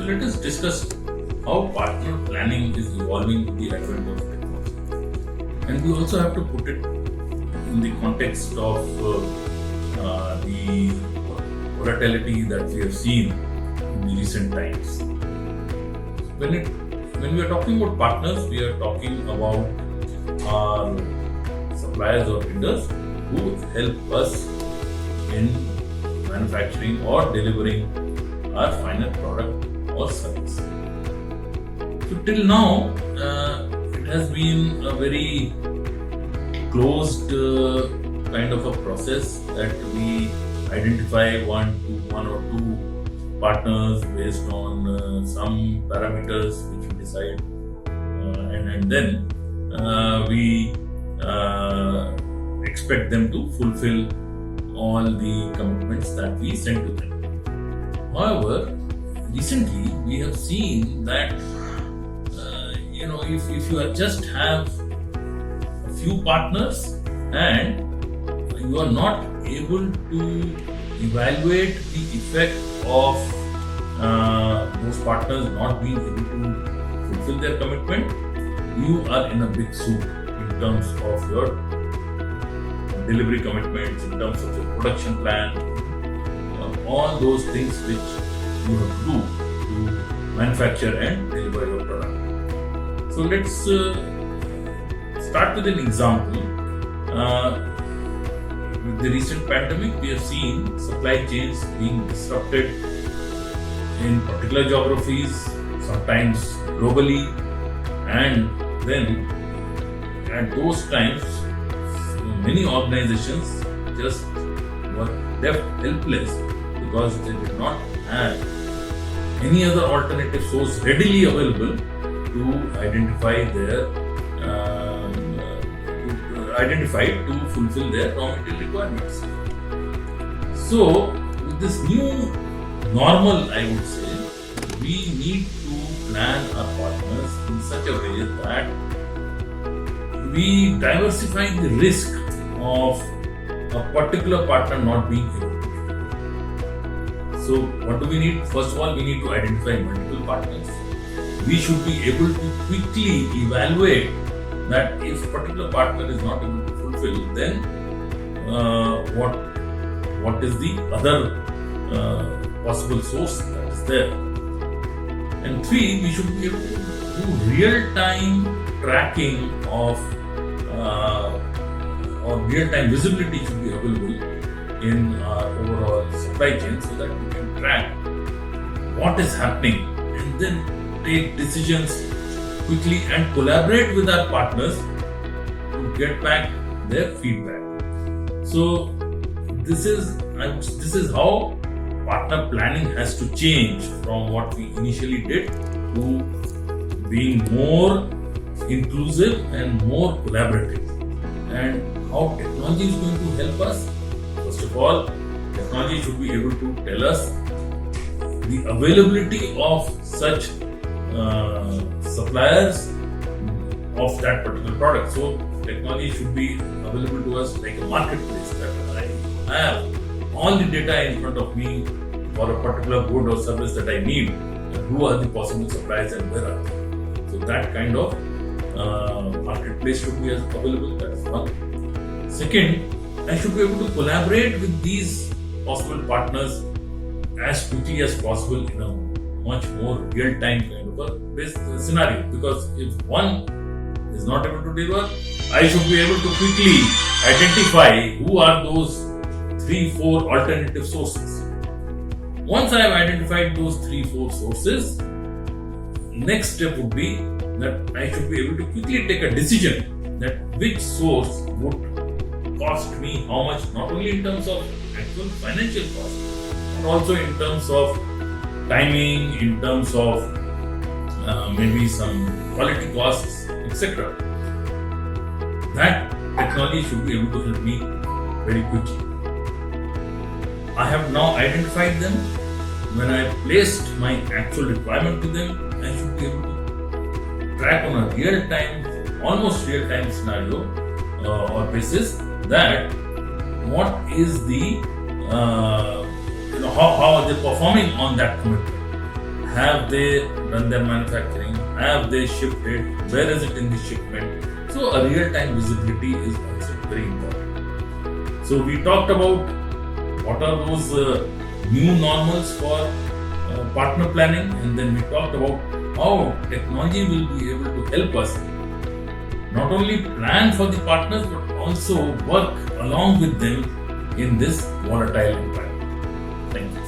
let us discuss how partner planning is evolving with the advent of technology. And we also have to put it in the context of the volatility that we have seen in the recent times. When we are talking about partners, we are talking about our suppliers or vendors who help us in manufacturing or delivering our final product or service. So till now, it has been a very closed kind of a process that we identify one or two partners based on some parameters which we decide, and then we expect them to fulfill all the commitments that we send to them. However, recently we have seen that if you just have a few partners and you are not able to evaluate the effect of those partners not being able to fulfill their commitment, you are in a big soup in terms of your delivery commitments, in terms of your production plan, all those things which you have to do to manufacture and deliver your product. So let's start with an example. With the recent pandemic, we have seen supply chains being disrupted in particular geographies, sometimes globally, and then at those times, many organizations just were left helpless because they did not have any other alternative source readily available to identify to fulfill their raw material requirements. So, with this new normal, I would say, we need to plan our partners in such a way that we diversify the risk of a particular partner not being able to do. So, what do we need? First of all, we need to identify multiple partners. We should be able to quickly evaluate that if a particular partner is not able to fulfill, then what is the other possible source that is there. And three, we should be able to do real-time tracking of or real-time visibility should be available in our overall supply chain so that we can track what is happening and then take decisions quickly and collaborate with our partners to get back their feedback. So this is how partner planning has to change from what we initially did to being more inclusive and more collaborative. And how technology is going to help us? First of all, technology should be able to tell us the availability of such suppliers of that particular product. So technology should be available to us like a marketplace that I have all the data in front of me for a particular good or service that I need, and who are the possible suppliers and where are they. So that kind of marketplace should be available. That is one. Second, I should be able to collaborate with these possible partners as quickly as possible in a much more real-time kind of a scenario. Because if one is not able to deliver, I should be able to quickly identify who are those 3-4 alternative sources. Once I have identified those 3-4 sources, next step would be that I should be able to quickly take a decision that which source would cost me how much, not only in terms of actual financial cost, but also in terms of timing, in terms of maybe some quality costs, etc. That technology should be able to help me very quickly. I have now identified them. When I placed my actual requirement to them, I should be able to track on a real-time, almost real-time scenario or basis that what is the how are they performing on that commitment. have they done their manufacturing, have they shipped it, where is it in the shipment. So a real-time visibility is also very important. So we talked about what are those new normals for partner planning, and then we talked about how technology will be able to help us not only plan for the partners but also work along with them in this volatile environment. Thank you.